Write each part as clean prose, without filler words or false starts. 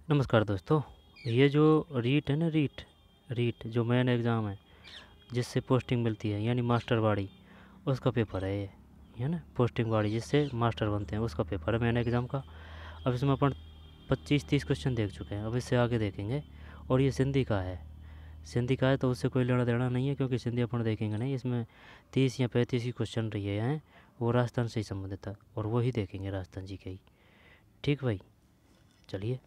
नमस्कार दोस्तों। ये जो रीट है ना, रीट रीट जो मेन एग्ज़ाम है जिससे पोस्टिंग मिलती है यानी मास्टर बाड़ी, उसका पेपर है ये। है ना, पोस्टिंग बाड़ी जिससे मास्टर बनते हैं उसका पेपर है मेन एग्ज़ाम का। अब इसमें अपन 25-30 क्वेश्चन देख चुके हैं, अब इससे आगे देखेंगे। और ये सिंधी का है। सिंधी का है तो उससे कोई लेना देना नहीं है, क्योंकि सिंधी अपन देखेंगे नहीं। इसमें 30 या 35 ही क्वेश्चन रहे हैं, वो राजस्थान से ही संबंधित है और वही देखेंगे, राजस्थान जी के ही। ठीक भाई, चलिए।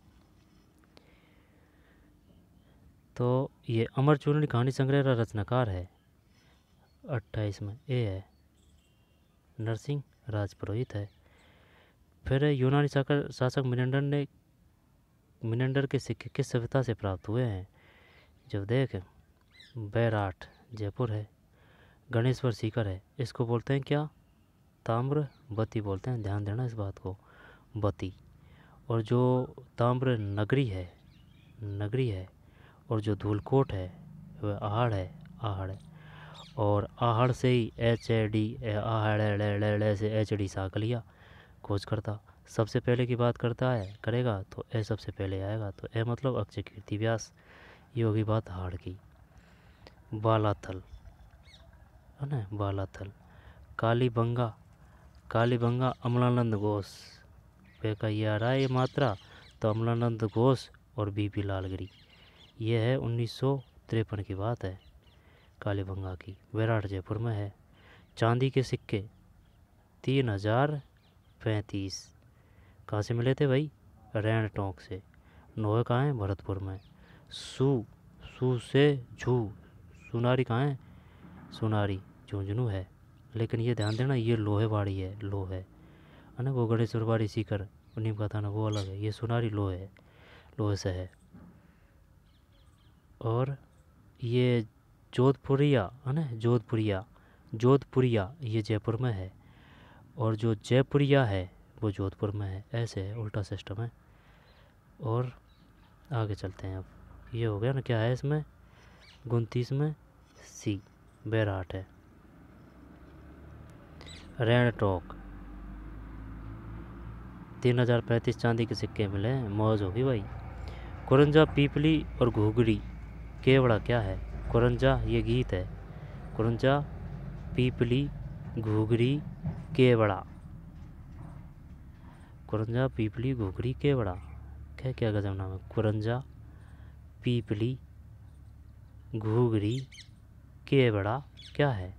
तो ये अमर चूर्ण कहानी संग्रह का रचनाकार है 28 में, ए है नरसिंह राजपुरोहित है। फिर यूनानी शासक मिनेंडर के सिक्के किस सभ्यता से प्राप्त हुए हैं? जब देख, बैराट जयपुर है। गणेश्वर सीकर है, इसको बोलते हैं क्या? ताम्र बती बोलते हैं, ध्यान देना इस बात को, बती। और जो ताम्र नगरी है और जो धूलकोट है वह आहड़ है। और आहड़ से ही HAD, आहड़ से HD साकलिया खोज करता। सबसे पहले की बात करेगा तो ए सबसे पहले आएगा, तो ए मतलब अक्षय कीर्ति व्यास। ये होगी बात हाड़ की। बालाथल है ना, बालाथल। कालीबंगा अमलानंद घोष पे का ये आ रहा है ये मात्रा, तो अमलानंद घोष और बीपी लालगिरी। ये है 1953 की बात है, कालीबंगा की। विराट जयपुर में है। चांदी के सिक्के 3035 कहाँ से मिले थे भाई? रैन टोंक से। नोए कहाँ है? भरतपुर में। सू सू से झू, सुनारी कहाँ है? सुनारी झुंझुनू है। लेकिन ये ध्यान देना, ये लोहेवाड़ी है, लोहे है ना। वो गणेश्वरवाड़ी सीकर नीम का थाना वो अलग है, ये सुनारी लोहे है, लोहे से है। और ये जोधपुरिया है ना, जोधपुरिया ये जयपुर में है। और जो जयपुरिया है वो जोधपुर में है। ऐसे है, उल्टा सिस्टम है। और आगे चलते हैं। अब ये हो गया ना, क्या है इसमें 29 में? सी, बैराट है। रैन टोक 3035 चांदी के सिक्के मिले हैं, मौज होगी भाई। कुरंजा पीपली और घुघरी केवड़ा क्या है? कुरंजा ये गीत है, कुरंजा पीपली घुघरी केवड़ा। कुरंजा पीपली घुघरी केवड़ा, क्या क्या गजब नाम है। कुरंजा पीपली घुघरी केवड़ा क्या है?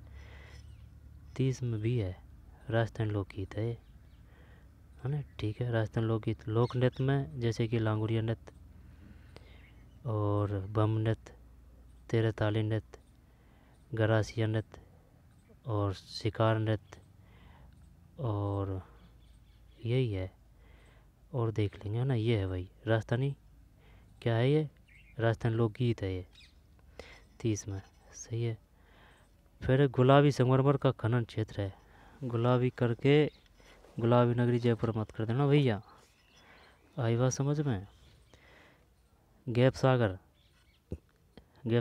30 में भी है, राजस्थान लोकगीत है ना। ठीक है, राजस्थान लोकगीत। लोक नृत्य में जैसे कि लांगुरिया नृत्य और बम नृत्य, तेरे ताली नृत्य, गरासिया नृत्य और शिकार नृत्य, और यही है। और देख लेंगे ना, ये है भाई राजस्थानी, क्या है ये? राजस्थान लोकगीत है ये, 30 में। सही है। फिर गुलाबी संगमरमर का खनन क्षेत्र है, गुलाबी करके गुलाबी नगरी जयपुर मत कर देना भैया, आई बात समझ में। गैप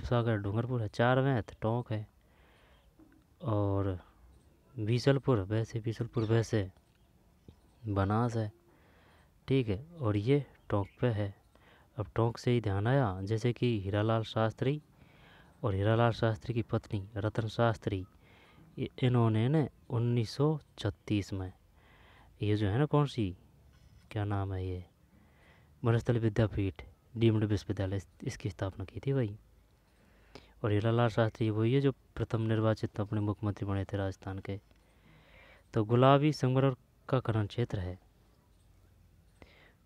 सागर डूंगरपुर है। चारवेंत टोंक है। और बीसलपुर वैसे बनास है। ठीक है, और ये टोंक पे है। अब टोंक से ही ध्यान आया, जैसे कि हीरालाल शास्त्री और हीरालाल शास्त्री की पत्नी रतन शास्त्री, इन्होंने ने 1936 में ये जो है ना, कौन सी, क्या नाम है ये, वनस्थली विद्यापीठ डीम्ड विश्वविद्यालय, इसकी स्थापना की थी भाई। और हीरालाल शास्त्री वही है जो प्रथम निर्वाचित अपने मुख्यमंत्री बने थे राजस्थान के। तो गुलाबी संगमरमर का खनन क्षेत्र है,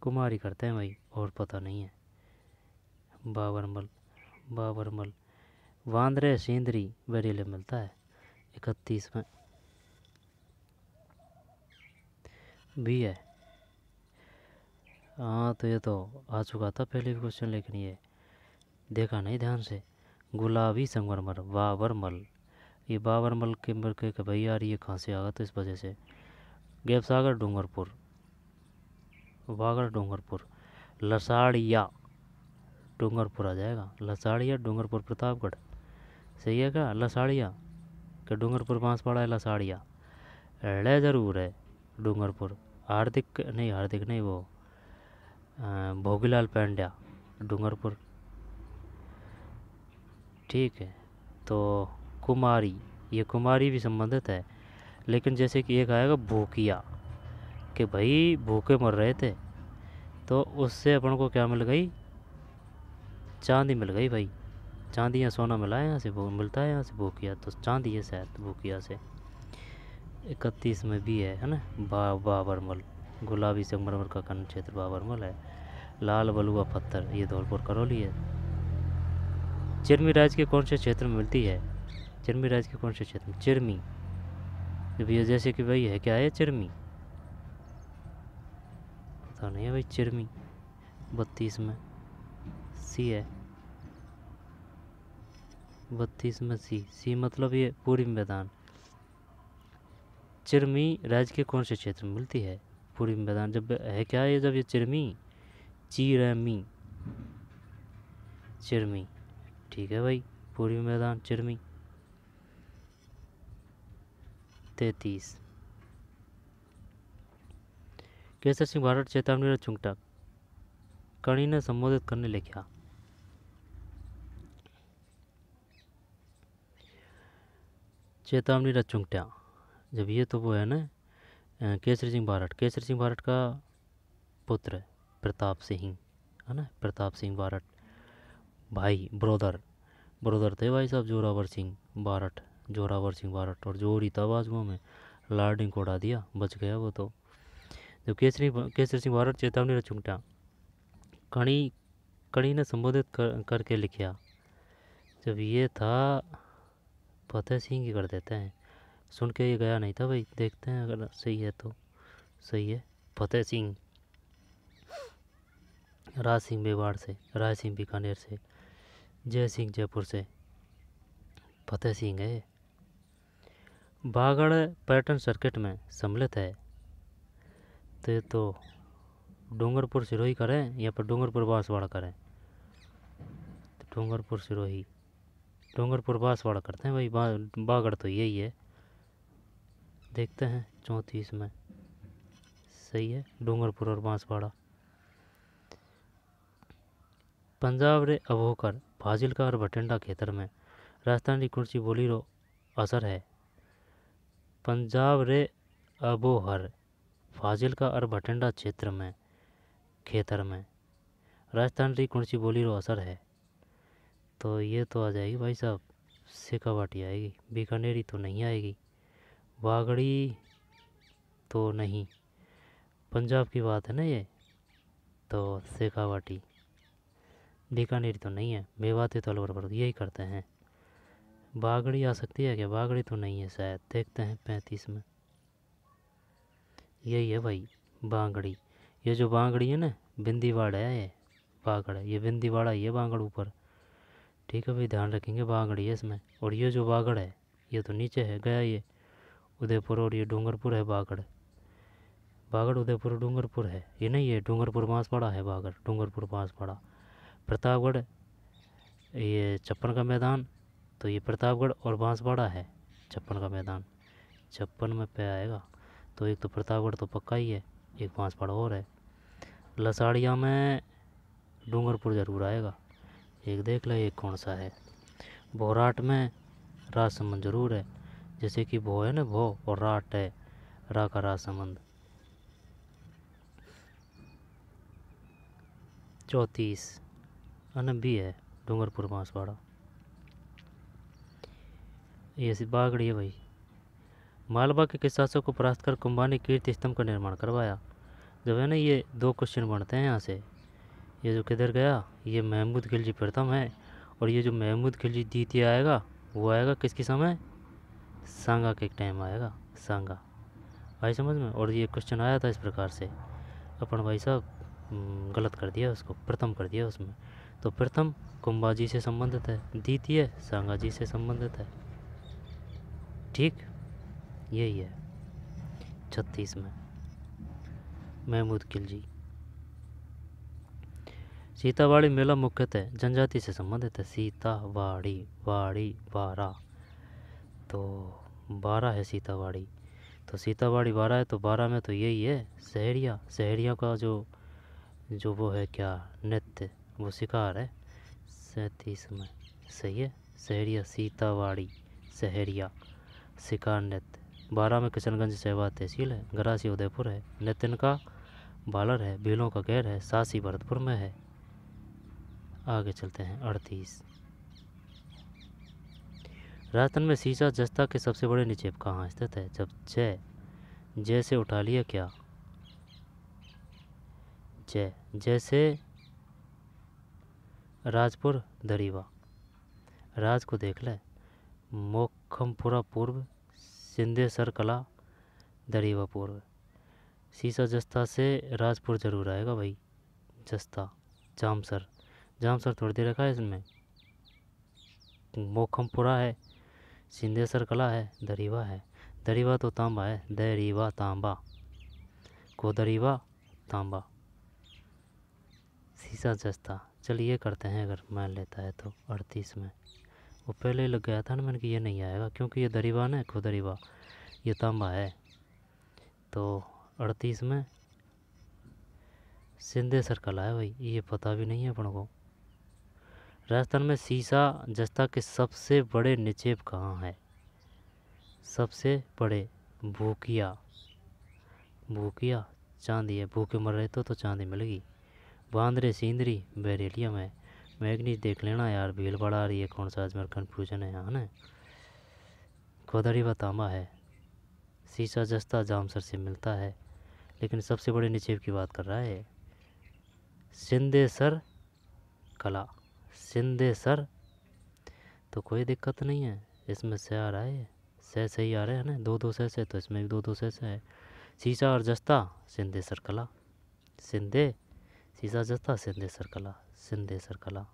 कुमारी करते हैं भाई, और पता नहीं है। बाबरमल वांद्रे सेंद्री बरेली मिलता है 31 में भी है। हाँ, तो ये तो आ चुका था पहले भी क्वेश्चन, लेकिन ये देखा नहीं ध्यान से। गुलाबी संगमरमर बाबरमल, ये बाबरमल के मर के भाई यार, ये कहाँ से आ गया? तो इस वजह से गैप सागर डूंगरपुर, वागड़ डूंगरपुर, लसाड़िया डूंगरपुर आ जाएगा। लसाड़िया डूंगरपुर प्रतापगढ़, सही है क्या? लसाड़िया के डूंगरपुर बांसवाड़ा है, लसाड़िया ले ज़रूर है। डूंगरपुर हार्दिक नहीं, वो भोगीलाल पेंड्या डूंगरपुर। ठीक है, तो कुमारी, ये कुमारी भी संबंधित है, लेकिन जैसे कि एक आएगा भूकिया, कि भाई भूखे मर रहे थे, तो उससे अपन को क्या मिल गई, चांदी मिल गई भाई। चांदी या सोना मिला है यहाँ से, वो मिलता है यहाँ से भूकिया, तो चांदी है शायद भूकिया से। 31 में भी है ना, बाबरमल, गुलाबी संगमरमर का खंड क्षेत्र बाबरमल है। लाल बलुआ पत्थर, ये धौलपुर करौली है। चिरमी राज्य के कौन से क्षेत्र में मिलती है, चिरमी राज्य के कौन से क्षेत्र में, चिरमी, भैया जैसे कि भाई है क्या है चिरमी, पता नहीं है भाई, चिरमी 32 में सी है, 32 में सी मतलब ये पूर्वी मैदान। चिरमी राज्य के कौन से क्षेत्र में मिलती है, पूर्वी मैदान। जब है क्या है, जब ये चिरमी, चिरमी, चिरमी, ठीक है भाई, पूर्वी मैदान चिरमी। 33, केसर सिंह भारत चेतावनी चुंगटा कणी ने संबोधित करने लिखा। चेतावनी चुंगटा, जब ये तो वो है ना केसरी सिंह भारत, केसरी सिंह भारत का पुत्र है प्रताप सिंह, है ना, प्रताप सिंह भारत, भाई ब्रोदर थे भाई साहब जोरावर सिंह भारत, जोरावर सिंह भारत, और जोरी था बाजुओं में, लार्डिंग को उड़ा दिया, बच गया वो तो। जब केसरी सिंह भारत चेतावनी चुंगटा कणी ने संबोधित करके लिखा, जब ये था फतेह सिंह की कर देते हैं, सुन के ये गया नहीं था भाई, देखते हैं अगर सही है तो सही है। फतेह सिंह, राज सिंह मेवाड़ से, राय सिंह बीकानेर से, जय सिंह जयपुर से, फतेह सिंह है। बागड़ पैटर्न सर्किट में सम्मिलित है, तो ये तो डूंगरपुर सिरोही करें या फिर डूंगरपुर बांसवाड़ा करें, तो डूंगरपुर सिरोही, डूंगरपुर बांसवाड़ा करते हैं भाई, बागड़ तो यही है, देखते हैं 34 में सही है, डूंगरपुर और बांसवाड़ा। पंजाब रे अबोहर फाजिलका और बठिंडा खेतर में राजस्थान की कुर्सी बोली रो असर है। पंजाब रे अबोहर फाजिलका और बठिंडा क्षेत्र में खेतर में राजस्थान की कुर्सी बोली रो असर है, तो ये तो आ जाएगी भाई साहब, शेखावाटी आएगी, बीकानेरी तो नहीं आएगी, बागड़ी तो नहीं, पंजाब की बात है ना ये, तो शेखावाटी, बीकानेरी तो नहीं है, मेवाती तो अलवर पर यही करते हैं। बागड़ी आ सकती है क्या, बागड़ी तो नहीं है शायद, देखते हैं 35 में, यही है भाई बांगड़ी। ये जो बांगड़ी है ना, बिंदीवाड़ा है ये, बागड़ है ये, बिंदीवाड़ा ये बांगड़ ऊपर, ठीक है भाई, ध्यान रखेंगे बांगड़ी है इसमें। और ये जो बागड़ है ये तो नीचे है गया, ये उदयपुर, और ये डूंगरपुर है बागड़, बागड़ उदयपुर डूंगरपुर है ये, नहीं ये डूंगरपुर बांसवाड़ा है, बागड़ डूंगरपुर बांसवाड़ा। प्रतापगढ़ ये छप्पन का मैदान, तो ये प्रतापगढ़ और बांसवाड़ा है छप्पन का मैदान, 56 में पे आएगा, तो एक तो प्रतापगढ़ तो पक्का ही है, एक बांसवाड़ा और है। लसाड़िया में डूंगरपुर ज़रूर आएगा, एक देख ले एक कौन सा है। भोराट में राजसमंद ज़रूर है, जैसे कि भो है ना भो, और राट है रा का राजसमंद। 34 अनब भी है, डूंगरपुर बांसवाड़ा, ये बागड़ी है भाई। मालवा के किस शासक को परास्त कर कुंभा ने कीर्ति स्तंभ का निर्माण करवाया। जब है ना ये 2 क्वेश्चन बनते हैं यहाँ से, ये जो किधर गया, ये महमूद खिलजी प्रथम है, और ये जो महमूद खिलजी द्वितीय आएगा वो आएगा किसके समय, सांगा के टाइम आएगा, सांगा, भाई समझ में। और ये क्वेश्चन आया था इस प्रकार से, अपन भाई साहब गलत कर दिया उसको, प्रथम कर दिया उसमें, तो प्रथम कुंभा जी से संबंधित है, द्वितीय सांगा जी से संबंधित है, ठीक, यही है 36 में महमूद खिलजी। सीतावाड़ी मेला मुख्यतः जनजाति से संबंधित है, सीतावाड़ी, वाड़ी बारा, तो 12 है सीतावाड़ी, तो सीतावाड़ी 12 है, तो 12 में तो यही है सहरिया, सहरिया का जो जो वो है क्या, नृत्य, वो शिकार है। 37 में सही है। सहरिया सीतावाड़ी, सहरिया शिकार नृत्य। 12 में किशनगंज सहवाग तहसील है। गरासी उदयपुर है। नितिन का बालर है। भीलों का गैर है। सासी भरतपुर में है। आगे चलते हैं। 38 राजस्थान में सीसा जस्ता के सबसे बड़े निक्षेप कहाँ स्थित है? जब जैसे उठा लिया क्या, जैसे राजपुर दरीवा। राज को देख ले। मोखमपुरा पूर्व, सिंधेसर कला, दरीवा पूर्व। सीसा जस्ता से राजपुर जरूर आएगा भाई। जस्ता जामसर, जामसर थोड़ी देर रखा है इसमें। मोखमपुरा है, सिंधेसर कला है, दरीवा है। दरीवा तो तांबा है। दरीवा तांबा, को दरीवा तांबा। सीसा जस्ता। चलिए करते हैं अगर मान लेता है तो। 38 में वो पहले ही लग गया था ना मैंने कि ये नहीं आएगा, क्योंकि ये दरीवा ना, को दरीवा, ये तांबा है। तो 38 में सिंधेसर कला है भाई, ये पता भी नहीं है अपन को। राजस्थान में सीसा जस्ता के सबसे बड़े निक्षेप कहाँ है? सबसे बड़े भूकिया, भूकिया चांदी है। भूखे मर रहे तो चांदी मिलेगी। बांद्रे सींदरी बरेलिया में। मैग्नीज देख लेना यार, भीड़ बढ़ा रही है कौन सा, आज मेरा कन्फ्यूजन है यहाँ ना। खोदड़ी व तांबा है। सीसा जस्ता जामसर से मिलता है, लेकिन सबसे बड़े निक्षेप की बात कर रहा है। सिंधेसर कला, सिंधेसर, तो कोई दिक्कत नहीं है इसमें। से आ रहा है, से सही आ रहे हैं ना, दो से तो इसमें भी दो से है। सीसा और जस्ता, सिंधेसर कला। सिंधे, सीसा जस्ता, सिंधेसर कला, सिंधेसर कला।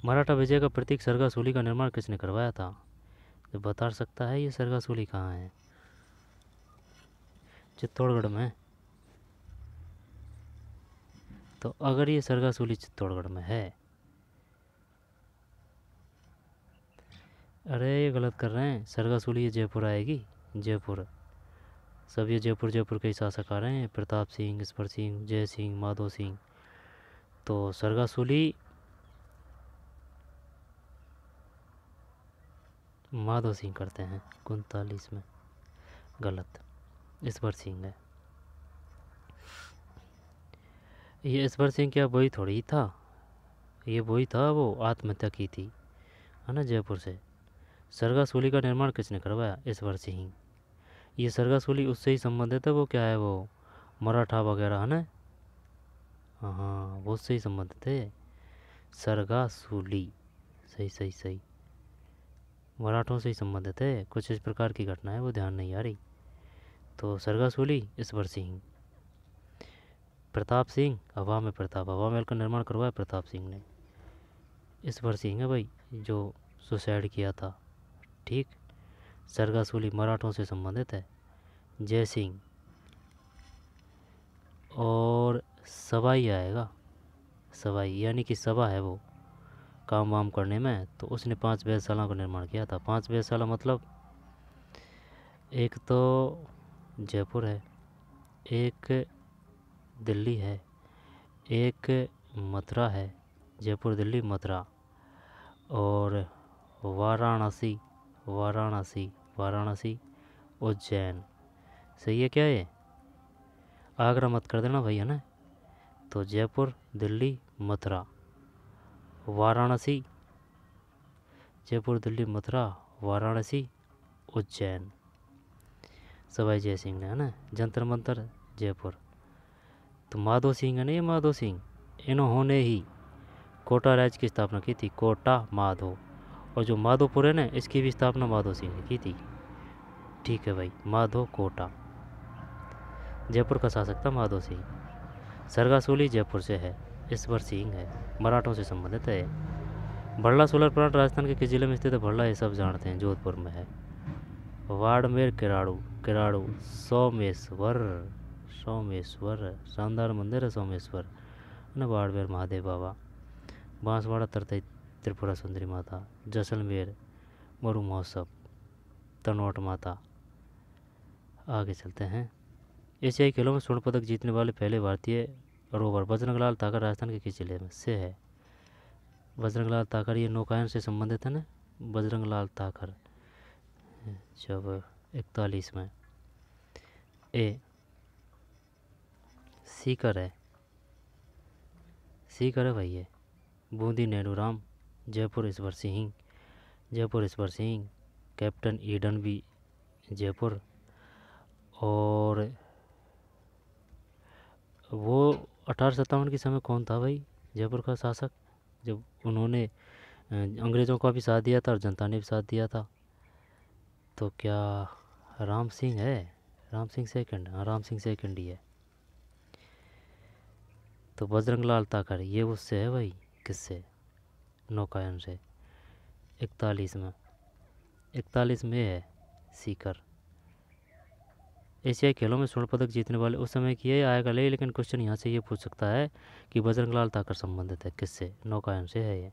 मराठा विजय का प्रतीक सरगासूली का निर्माण किसने करवाया था? जो बता सकता है ये सरगासूली कहाँ है? चित्तौड़गढ़ में। तो अगर ये सरगासूली चित्तौड़गढ़ में है, अरे ये गलत कर रहे हैं। सरगासूली ये जयपुर आएगी, जयपुर। सब ये जयपुर जयपुर के ही शासक आ रहे हैं। प्रताप सिंह, ईश्वर सिंह, जय सिंह, माधो सिंह। तो सरगासूली माधो सिंह करते हैं 39 में। गलत, ईश्वर सिंह है। ये ईश्वर सिंह क्या वही थोड़ी था, ये वही था, वो आत्महत्या की थी है ना जयपुर से। सरगासूली का निर्माण किसने करवाया? ईश्वर सिंह। ये सरगासूली उससे ही संबंधित है, वो क्या है, वो मराठा वगैरह है ना। हाँ, वो उससे ही संबंधित है सरगासूली। सही सही सही, मराठों से ही संबंधित है। कुछ इस प्रकार की घटना है, वो ध्यान नहीं आ रही। तो सरगासूली, ईश्वर सिंह। प्रताप सिंह, हवा में प्रताप, हवा महल का निर्माण करवाया प्रताप सिंह ने। ईश्वर सिंह है भाई जो सुसाइड किया था। ठीक। सरगासूली मराठों से संबंधित है। जय सिंह और सवाई आएगा। सवाई यानी कि सभा है वो काम वाम करने में, तो उसने 5 वेधशाला का निर्माण किया था। 5 वेधशाला मतलब एक तो जयपुर है, एक दिल्ली है, एक मथुरा है, जयपुर दिल्ली मथुरा, और वाराणसी, वाराणसी, वाराणसी, उज्जैन। सही है क्या ये? आगरा मत कर देना भैया ना। तो जयपुर, दिल्ली, मथुरा, वाराणसी, जयपुर, दिल्ली, मथुरा, वाराणसी, उज्जैन। सवाई जय सिंह ने है ना। जंतर मंतर जयपुर। तो माधो सिंह है ना, ये माधो सिंह, इन्होंने ही कोटा राज्य की स्थापना की थी। कोटा माधो, और जो माधोपुर है ना, इसकी भी स्थापना माधो सिंह ने की थी। ठीक है भाई, माधो कोटा। जयपुर का शासक था माधो सिंह। सरगासूली जयपुर से है, ईश्वर सिंह है, मराठों से संबंधित है। भरला सोलर प्लांट राजस्थान के किस जिले में स्थित है? भरला ये सब जानते हैं, जोधपुर में है। बाड़मेर, किराड़ू, किराड़ू, सोमेश्वर, सोमेश्वर शानदार मंदिर है सोमेश्वर है ना। बाड़मेर महादेव बाबा। बांसवाड़ा तरतई त्रिपुरा सुंदरी माता। जैसलमेर मरु महोत्सव, तनोट माता। आगे चलते हैं। एशियाई खेलों में स्वर्ण पदक जीतने वाले पहले भारतीय रोवर बजरंग लाल ताकर राजस्थान के किस जिले में से है? बजरंग लाल ताकर ये नौकायन से संबंधित है ना, बजरंग लाल ताकर। जब 41 में ए सीकर है, सीकर है भाई ये। बूंदी नैनूराम, जयपुर ईश्वर सिंह, जयपुर ईश्वर सिंह, कैप्टन ईडन भी जयपुर। और वो 1857 के समय कौन था भाई जयपुर का शासक, जब उन्होंने अंग्रेज़ों का भी साथ दिया था और जनता ने भी साथ दिया था? तो क्या राम सिंह है? राम सिंह सेकंड, हाँ राम सिंह सेकंड ही है। तो बजरंग लाल ताकर ये उससे है भाई, किससे? नौकायन से। 41 में, 41 में है सीकर। एशियाई खेलों में स्वर्ण पदक जीतने वाले उस समय की ये आएगा ले, लेकिन क्वेश्चन यहाँ से ये पूछ सकता है कि बजरंग लाल ताकर संबंधित है किससे? नौकायन से है ये।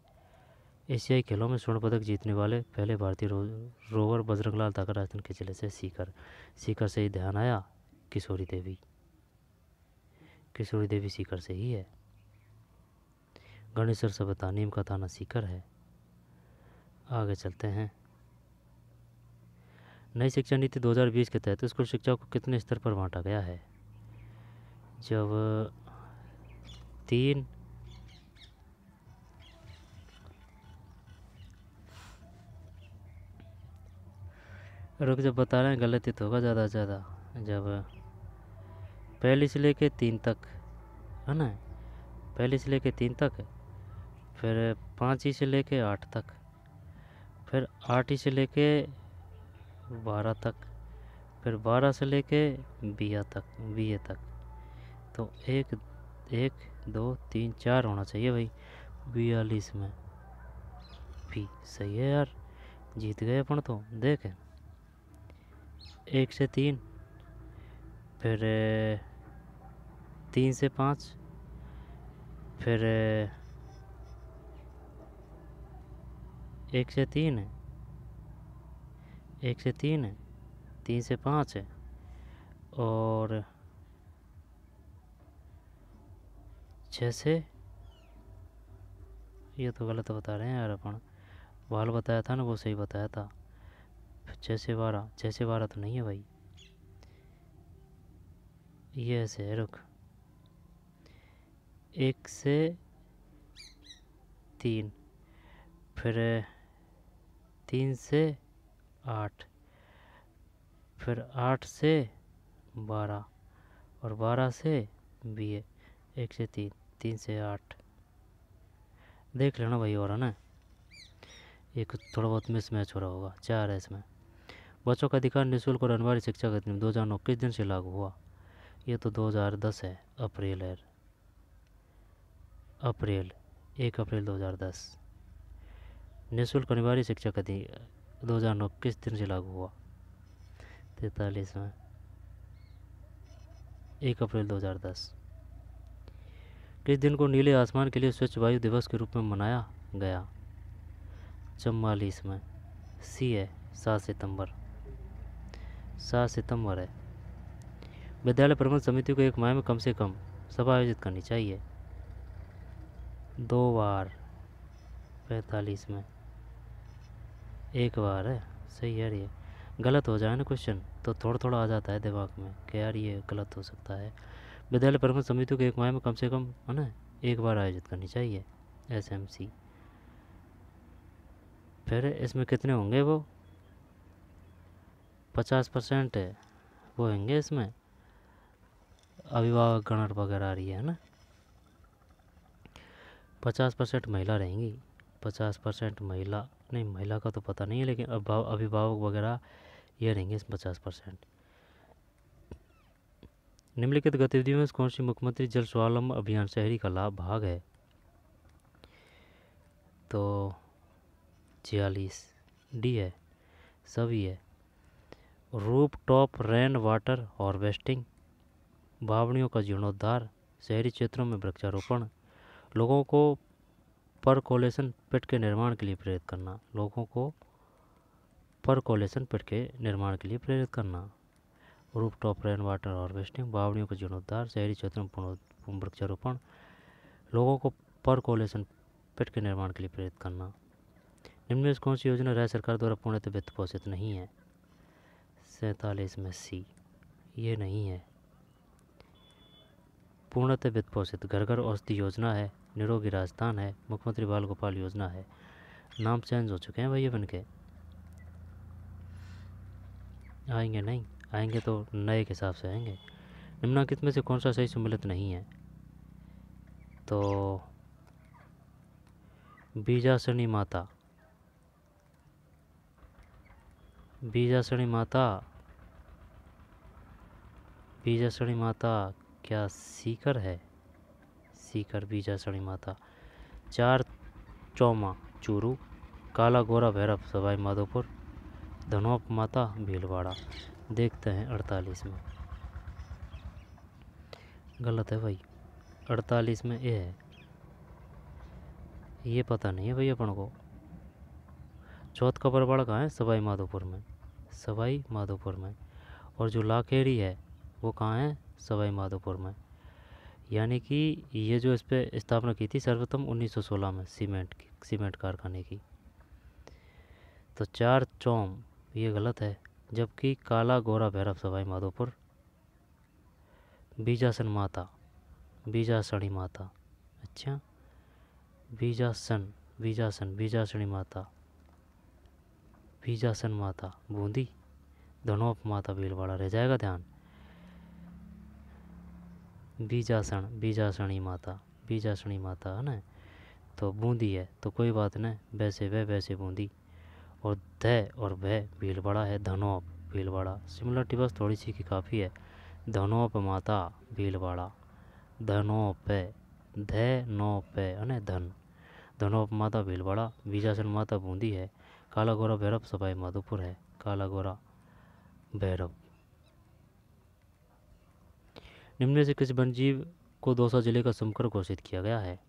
एशियाई खेलों में स्वर्ण पदक जीतने वाले पहले भारतीय रोवर बजरंग लाल ताकर राजस्थान के जिले से सीकर। सीकर से ही ध्यान आया, किशोरी देवी, किशोरी देवी सीकर से ही है। गणेश्वर सभ्यता नीम का थाना सीकर है। आगे चलते हैं। नई शिक्षा नीति 2020 के तहत स्कूल शिक्षा को कितने स्तर पर बांटा गया है? जब 3, रुक जब बता रहे हैं गलत ही तो होगा ज़्यादा से ज़्यादा। जब पहली से लेके 3 तक है ना, पहली से लेके 3 तक, फिर 5 से लेके 8 तक, फिर 8 से लेके 12 तक, फिर 12 से लेके BA तक। तो 1 2 3 4 होना चाहिए भाई। 42 में भी सही है यार, जीत गए अपन तो। देख 1 से 3, फिर 3 से 5, फिर 1 से 3 है, 1 से 3 है, 3 से 5 है, और 6 से, ये तो गलत बता रहे हैं यार अपन। वाल बताया था ना, वो सही बताया था। 6 से 12, 6 से 12 तो नहीं है भाई, ये ऐसे है। रुक 1 से 3, फिर 3 से 8, फिर 8 से 12, और 12 से BA। 1 से 3, 3 से 8, देख लेना भाई। और है ना, एक थोड़ा बहुत मिस मैच हो रहा होगा। 4 है इसमें। बच्चों का अधिकार निःशुल्क और अनिवार्य शिक्षा का अधिनियम 2009 किस दिन से लागू हुआ? ये तो 2010 है, अप्रैल है, अप्रैल 1 अप्रैल 2010। निःशुल्क अनिवार्य शिक्षा का अधिनियम 2009 किस दिन से लागू हुआ? 43 में, 1 अप्रैल 2010। किस दिन को नीले आसमान के लिए स्वच्छ वायु दिवस के रूप में मनाया गया? 44 में, सी है 7 सितंबर, 7 सितंबर है। विद्यालय प्रबंध समिति को एक माह में कम से कम सभा आयोजित करनी चाहिए? 2 बार। 45 में 1 बार है। सही यार, ये गलत हो जाए ना क्वेश्चन तो थोड़ा थोड़ा आ जाता है दिमाग में कि यार ये गलत हो सकता है। विद्यालय प्रबंध समिति को एक माह में कम से कम है ना 1 बार आयोजित करनी चाहिए, SMC। फिर इसमें कितने होंगे? वो 50% है वो होंगे इसमें, अभिभावक गण वगैरह आ रही है ना। 50% महिला रहेंगी, 50% महिला, नहीं महिला का तो पता नहीं है, लेकिन अभिभावक वगैरह ये रहेंगे इस 50%। निम्नलिखित गतिविधियों में कौन सी मुख्यमंत्री जल स्वावलंबन अभियान शहरी का लाभ भाग है? तो 46 डी है, सभी है। रूप टॉप रेन वाटर हार्वेस्टिंग, बावड़ियों का जीर्णोद्धार, शहरी क्षेत्रों में वृक्षारोपण, लोगों को परकोलेशन पिट के निर्माण के लिए प्रेरित करना, लोगों को परकोलेशन पिट के निर्माण के लिए प्रेरित करना, rooftop rainwater harvesting, बावड़ियों का जीर्णोद्धार, शहरी क्षेत्रों में वृक्षारोपण, लोगों को परकोलेशन पिट के निर्माण के लिए प्रेरित करना। निम्न में से कौन सी योजना राज्य सरकार द्वारा पूर्णतः वित्त पोषित नहीं है? 47 में सी, ये नहीं है पूर्णतः वित्त पोषित। घर घर औषधि योजना है, निरोगी राजस्थान है, मुख्यमंत्री बाल गोपाल योजना है। नाम चेंज हो चुके हैं भैया बन के, आएंगे नहीं, आएंगे तो नए के हिसाब से आएंगे। निम्नलिखित में से कौन सा सही सम्मिलित नहीं है? तो बीजासनी माता, बीजासनी माता, बीजासनी माता क्या सीकर है? सीकर बीजासनी माता। 4 चौमा चूरू, काला गोरा भैरव सवाई माधोपुर, धनोप माता भीलवाड़ा। देखते हैं 48 में, गलत है भाई, 48 में ए है, ये पता नहीं है भैया अपन को। चौथ का परवाड़ा कहाँ है? सवाई माधोपुर में, सवाई माधोपुर में। और जो लाखेड़ी है वो कहाँ है? सवाई माधोपुर में। यानी कि ये जो इस पर स्थापना की थी सर्वप्रथम 1916 में सीमेंट कारखाने की। तो 4 चौम ये गलत है, जबकि काला गोरा भैरव सवाई माधोपुर। बीजासन माता, बीजासनी माता, अच्छा बीजासनी माता, बीजासन माता बूंदी, धनोप माता भीलवाड़ा। रह जाएगा ध्यान, बीजासनी माता, बीजासनी माता है ना, तो बूंदी है तो कोई बात नहीं, वैसे वह वैसे बूंदी। और ध और भय भीलवाड़ा है, धनोप भीलवाड़ा। सिमिलरिटी बस थोड़ी सी की काफ़ी है। धनोप माता भीलवाड़ा, धनोप ध नोप है ना, धन, धनोप माता भीलवाड़ा। बीजासन माता बूंदी है, काला गोरा भैरव सवाई माधोपुर है, काला गोरा भैरव। निम्न में से किस वन्यजीव को दौसा जिले का सुमकर घोषित किया गया है?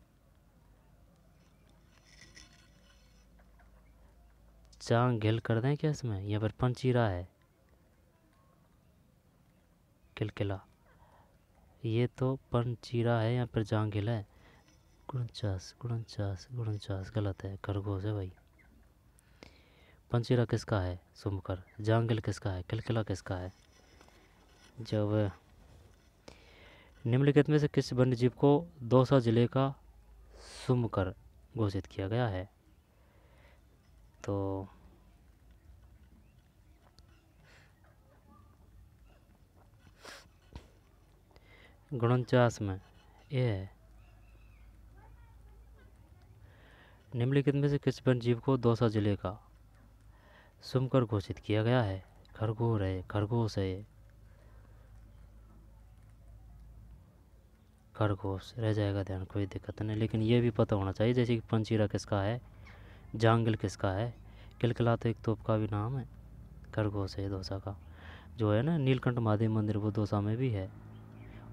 चांग घेल कर दें क्या इसमें, या फिर पंचीरा है? किलकिला, ये तो पंचीरा है या फिर जांगिल है। 49 गलत है, खरगोश है भाई। पंचीरा किसका है? सुमकर। जांगिल किसका है? किलकिला किसका है? जब निम्नलिखित में से किस वन्यजीव को दौसा जिले का सुमकर घोषित किया गया है? तो 49 में ये है। निम्नलिखित में से किस वन्यजीव को दौसा जिले का सुमकर घोषित किया गया है? खरगोश है ये, खरगोश। रह जाएगा ध्यान, कोई दिक्कत नहीं, लेकिन ये भी पता होना चाहिए जैसे कि पंचीरा किसका है, जांगिल किसका है, किलकिला तो एक तोप का भी नाम है, खरगोश है दौसा का। जो है ना नीलकंठ महादेव मंदिर, वो दौसा में भी है।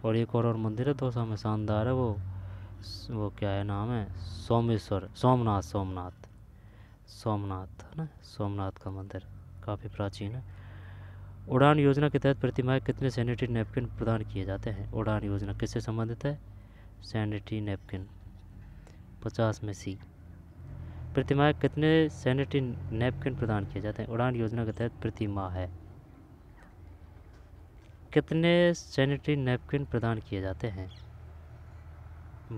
और एक और मंदिर है दौसा में, शानदार है वो क्या है नाम है, सोमनाथ है ना, सोमनाथ का मंदिर काफ़ी प्राचीन है। उड़ान योजना के तहत प्रति माह कितने सैनिटरी नैपकिन प्रदान किए जाते हैं? उड़ान योजना किससे संबंधित है? Sanitary napkin. 50 में सी। प्रति माह कितने सैनिटरी नैपकिन प्रदान किए जाते हैं? उड़ान योजना के तहत प्रति माह है, कितने सैनिटरी नैपकिन प्रदान किए जाते हैं?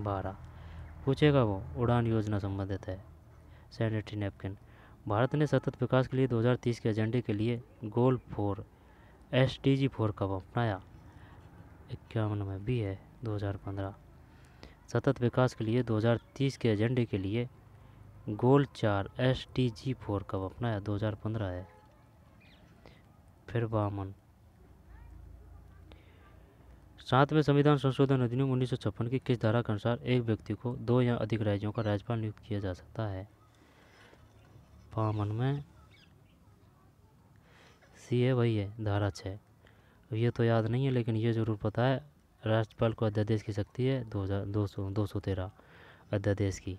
12 पूछेगा वो, उड़ान योजना संबंधित है सैनिटरी नैपकिन। भारत ने सतत विकास के लिए 2030 के एजेंडे के लिए गोल 4 SDG 4 कब अपनाया? 51 में भी है 2015। सतत विकास के लिए 2030 के एजेंडे के लिए गोल 4 SDG 4 कब अपनाया? 2015 है। फिर 52 7वें संविधान संशोधन अधिनियम 1956 की किस धारा के अनुसार एक व्यक्ति को 2 या अधिक राज्यों का राज्यपाल नियुक्त किया जा सकता है? 52 में सी है, वही है धारा 6। ये तो याद नहीं है, लेकिन ये ज़रूर पता है राज्यपाल को अध्यादेश की शक्ति है 213 अध्यादेश की।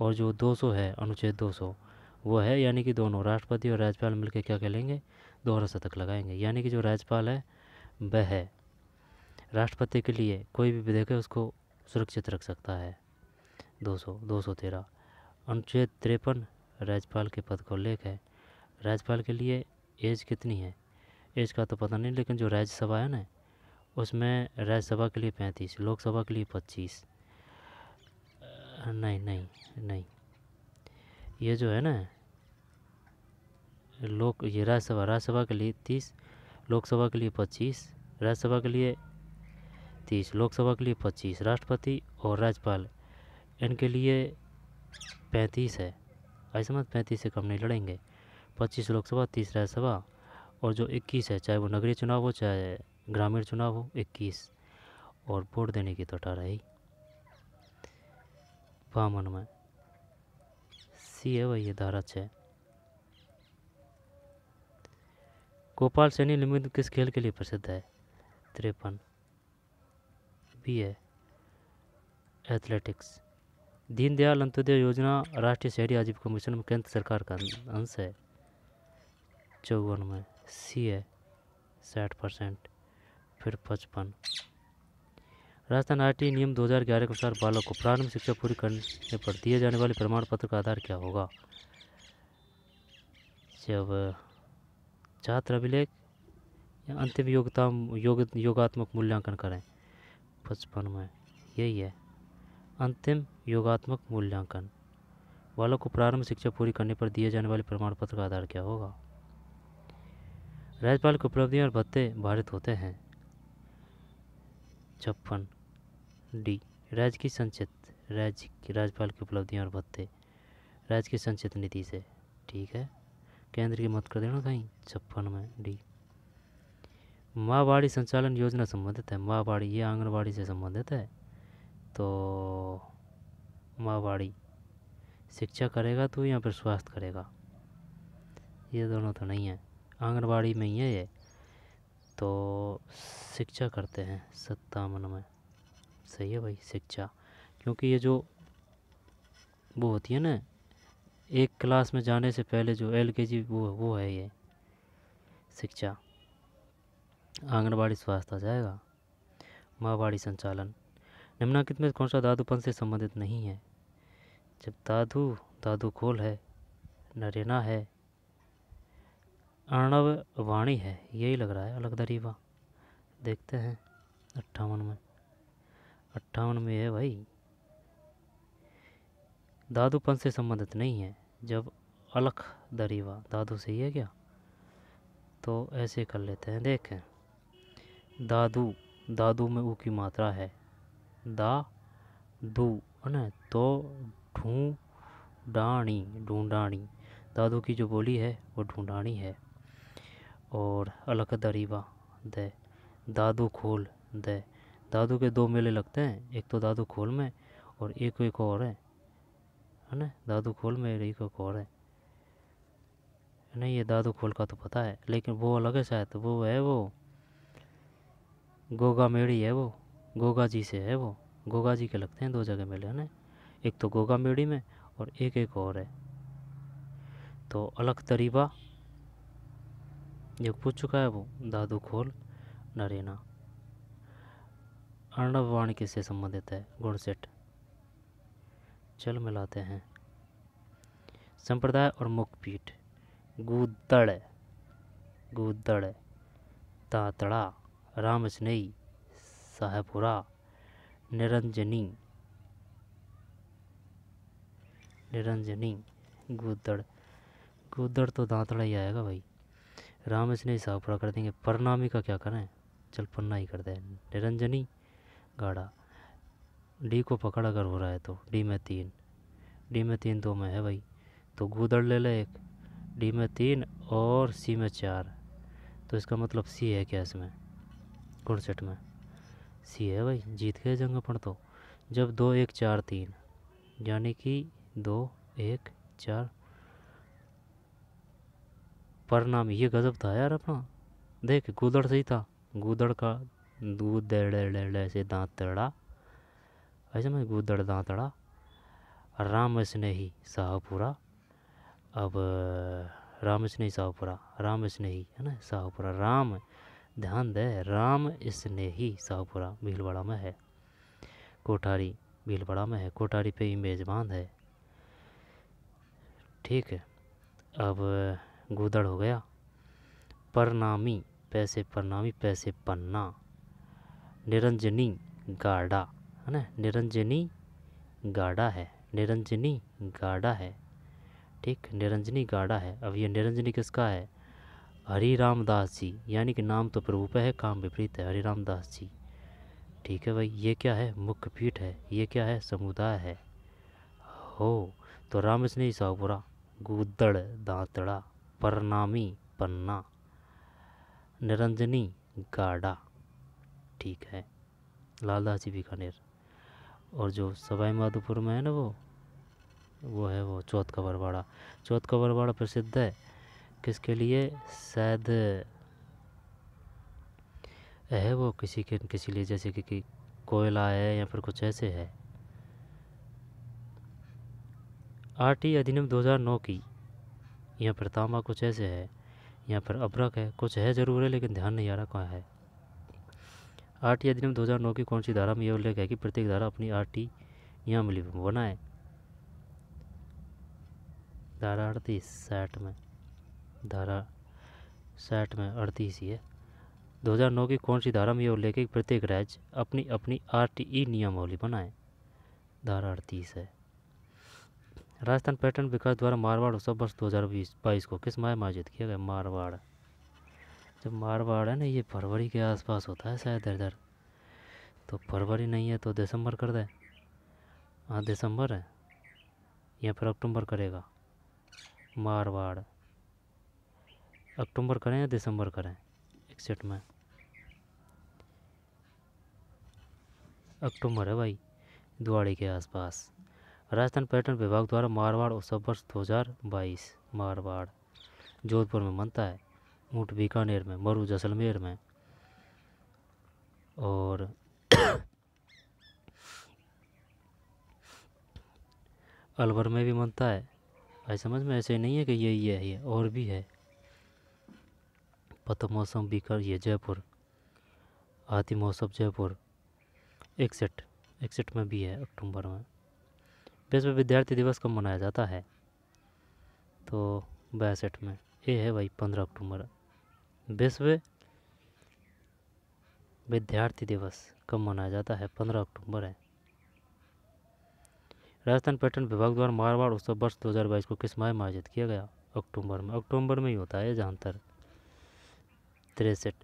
और जो 200 है अनुच्छेद 200 वो है, यानी कि दोनों राष्ट्रपति और राज्यपाल मिलकर क्या करेंगे? दोहरा शतक लगाएंगे। यानी कि जो राज्यपाल है वह है। राष्ट्रपति के लिए कोई भी विधेयक है उसको सुरक्षित रख सकता है। 213 अनुच्छेद 53 राज्यपाल के पद का उल्लेख है। राज्यपाल के लिए एज कितनी है? एज का तो पता नहीं, लेकिन जो राज्यसभा है ना उसमें राज्यसभा के लिए 35, लोकसभा के लिए 25। नहीं नहीं नहीं, ये जो है ना ये राज्यसभा के लिए 30, लोकसभा के लिए 25, राज्यसभा के लिए 30, लोकसभा के लिए 25, राष्ट्रपति और राज्यपाल इनके लिए 35 है। ऐसे मत 35 से कम नहीं लड़ेंगे। 25 लोकसभा, 30 राज्यसभा, और जो 21 है, चाहे वो नगरीय चुनाव हो चाहे ग्रामीण चुनाव हो, 21, और वोट देने की तो 18 ही। 52 में सी है वही, ये धारा 6। गोपाल सैनी लिमिटेड किस खेल के लिए प्रसिद्ध है? 53 भी है, एथलेटिक्स। दीनदयाल अंत्योदय योजना राष्ट्रीय शहरी आजीविका मिशन में केंद्र सरकार का अंश है। 54 में सी है, 60%। फिर 55 राजस्थान आरटी नियम 2011 के अनुसार बालक को प्रारंभिक शिक्षा पूरी करने पर दिए जाने वाले प्रमाण पत्र का आधार क्या होगा? जब छात्र अभिलेख या अंतिम योगात्मक मूल्यांकन करें। 55 में यही है, अंतिम योगात्मक मूल्यांकन। बालक को प्रारंभिक शिक्षा पूरी करने पर दिए जाने वाले प्रमाण पत्र का आधार क्या होगा? राज्यपाल की उपलब्धियां और भत्ते भारित होते हैं। 56 डी, राज्य की राज्यपाल की उपलब्धियां और भत्ते राज्य की संचित निधि से। ठीक है, केंद्र की मत कर देना कहीं। 56 में डी। माँ बाड़ी संचालन योजना संबंधित है। माँ बाड़ी ये आंगनबाड़ी से संबंधित है, तो माँ बाड़ी शिक्षा करेगा तो या फिर स्वास्थ्य करेगा? ये दोनों तो नहीं है, आंगनबाड़ी में ही है ये, तो शिक्षा करते हैं। 57 में सही है भाई, शिक्षा। क्योंकि ये जो वो होती है ना, एक क्लास में जाने से पहले जो LKG वो है ये शिक्षा। आंगनबाड़ी स्वास्थ्य आ जाएगा। माँ बाड़ी संचालन निम्नलिखित में कौन सा धातुपन से संबंधित नहीं है? जब दादू खोल है, नरेना है, अर्णव वाणी है, यही लग रहा है अलग दरीवा। देखते हैं 58 में है भाई, दादूपन से संबंधित नहीं है। जब अलख दरीवा दादू से ही है क्या? तो ऐसे कर लेते हैं। देखें, दादू में ऊ की मात्रा है, दू है ना, तो ढूंढानी, दादू की जो बोली है वो ढूंढानी है। और अलख दरीवा दे, दादू खोल दे। दादू के 2 मेले लगते हैं, एक तो दादू खोल में और एक और है ना, दादू खोल में एक और है। नहीं, ये दादू खोल का तो पता है, लेकिन वो अलग है शायद। वो है वो गोगा मेड़ी है, वो गोगा जी से है। वो गोगा जी के लगते हैं 2 जगह मेले, है ना, एक तो गोगा मेड़ी में और एक और है। तो अलख दरीवा जो पूछ चुका है वो दादू खोल नरेना। अर्णव वाणी किससे संबंधित है? गुणसेठ। चल मिलाते हैं। संप्रदाय और मुखपीठ। गूदड़, तातड़ा, राम स्नेही, साहेबपुरा, निरंजनी, गूदड़ तो दांतड़ा ही आएगा भाई। राम स्नेही साहेबपुरा कर देंगे। परनामी का क्या करें? चल पन्ना ही कर दे। निरंजनी गाढ़ा। डी को पकड़ अगर हो रहा है तो डी में 3 2 में है भाई, तो गूदड़ ले ले एक, डी में 3 और सी में 4। तो इसका मतलब सी है क्या इसमें? गुणसेठ में सी है भाई। जीत गए जंग अपन तो। जब 2 1 4 3, यानी कि 2 1 4 परिणाम। ये गजब था यार अपना। देख, गूदड़ सही था। गूदड़ का दूध दे से दांत तड़ा, ऐसे में गूदड़ दांतड़ा। राम स्नेही शाहपुरा। अब राम स्नेही शाहपुरा, राम स्नेही है ना शाहपुरा, राम ध्यान दे, राम स्नेही शाहपुरा भीलवाड़ा में है। कोठारी भीलवाड़ा में है। कोठारी पे ही मेज़बान है। ठीक है, अब गूदड़ हो गया। परनामी पैसे, परनामी पैसे पन्ना। निरंजनी गाड़ा है ना, निरंजनी गाड़ा है, निरंजनी गाड़ा है। ठीक, निरंजनी गाड़ा है। अब ये निरंजनी किसका है? हरि रामदास जी, यानी कि नाम तो प्रभु पे है, काम विपरीत है, हरि रामदास जी। ठीक है भाई, ये क्या है? मुख्य पीठ है। ये क्या है? समुदाय है। हो, तो राम स्नेही शाहपुरा, गूदड़ दांतड़ा, परनामी पन्ना, निरंजनी गाड़ा। ठीक है, लालदास जी बीकानेर। और जो सवाई माधोपुर में है ना, वो है वो चौथ का बरवाड़ा। चौथ का बरवाड़ा प्रसिद्ध है किसके लिए? शायद है वो किसी लिए, जैसे कि कोयला है या फिर कुछ ऐसे है। आरटी अधिनियम 2009 की, यहाँ पर तांबा कुछ ऐसे है, यहाँ पर अभ्रक है, कुछ है ज़रूर है, लेकिन ध्यान नहीं आ रहा कहाँ है। आरटी अधिनियम 2009 की कौन सी धारा में यह उल्लेख है कि प्रत्येक धारा अपनी आरटी नियमावली बनाए? धारा 38 60 में, धारा 60 में 38 ही है। 2009 की कौन सी धारा में यह उल्लेख है कि प्रत्येक राज्य अपनी अपनी आरटीई नियमावली बनाए? धारा 38 है। राजस्थान पर्यटन विकास द्वारा मारवाड़ उत्सव वर्ष 2022 को किस माह में आयोजित किया गया? मारवाड़, जब मारवाड़ है ना, ये फरवरी के आसपास होता है शायद इधर, तो फरवरी नहीं है तो दिसंबर कर दे। हाँ दिसंबर है, या फिर अक्टूबर करेगा। मारवाड़ अक्टूबर करें या दिसंबर करें? 61 में अक्टूबर है भाई, दिवाली के आसपास। राजस्थान पर्यटन विभाग द्वारा मारवाड़ उत्सव वर्ष 2022 मारवाड़ जोधपुर में मनता है, ऊँट बीकानेर में, मरु जैसलमेर में, और अलवर में भी मनता है। भाई समझ में, ऐसे नहीं है कि यही है, ये और भी है। पथ मौसम बीकर, ये जयपुर, हाथी महोत्सव जयपुर 61 में भी है, अक्टूबर में। विश्व विद्यार्थी दिवस कब मनाया जाता है? तो 62 में। ये है भाई 15 अक्टूबर। विश्व विद्यार्थी दिवस कब मनाया जाता है? 15 अक्टूबर है। राजस्थान पर्यटन विभाग द्वारा मारवाड़ उत्सव वर्ष 2022 को किस माह में आयोजित किया गया? अक्टूबर में। अक्टूबर में ही होता है जहाँ तक 63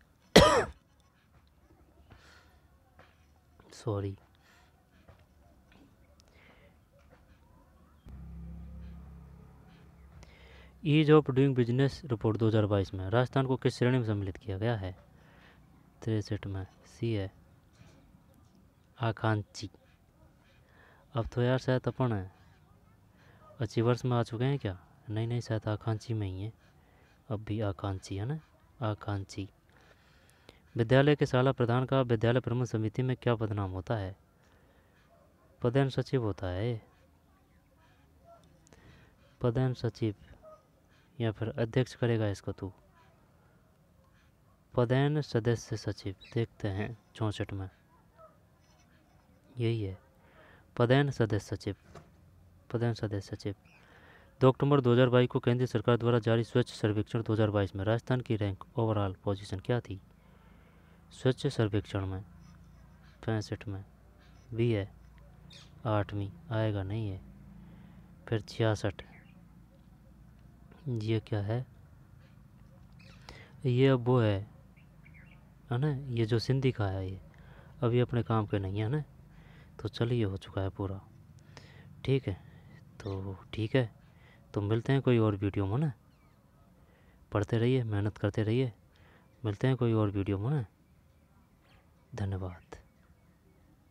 sorry. Ease of doing business report 2022 में राजस्थान को किस श्रेणी में सम्मिलित किया गया है? 63 में। सी है, आकांक्षी। अब तो यार शायद अपन अचीवर्स में आ चुके हैं क्या? नहीं, शायद आकांक्षी में ही है। अब भी आकांक्षी है ना, आकांक्षी। विद्यालय के शाला प्रधान का विद्यालय प्रबंधन समिति में क्या पदनाम होता है? पदेन सचिव होता है, पदेन सचिव, या फिर अध्यक्ष करेगा इसको तू। पदेन सदस्य सचिव, देखते हैं 64 में, यही है, पदेन सदस्य सचिव, पदेन सदस्य सचिव। 2 अक्टूबर 2022 को केंद्र सरकार द्वारा जारी स्वच्छ सर्वेक्षण 2022 में राजस्थान की रैंक ओवरऑल पोजीशन क्या थी? स्वच्छ सर्वेक्षण में 65 में भी है, 8वीं आएगा नहीं है। फिर 66, ये क्या है? ये अब वो है ना, ये जो सिंधी का है, ये अभी अपने काम के नहीं है ना, तो चलिए हो चुका है पूरा। ठीक है, तो ठीक है, तो मिलते हैं कोई और वीडियो में ना। पढ़ते रहिए, मेहनत करते रहिए, मिलते हैं कोई और वीडियो में ना। धन्यवाद।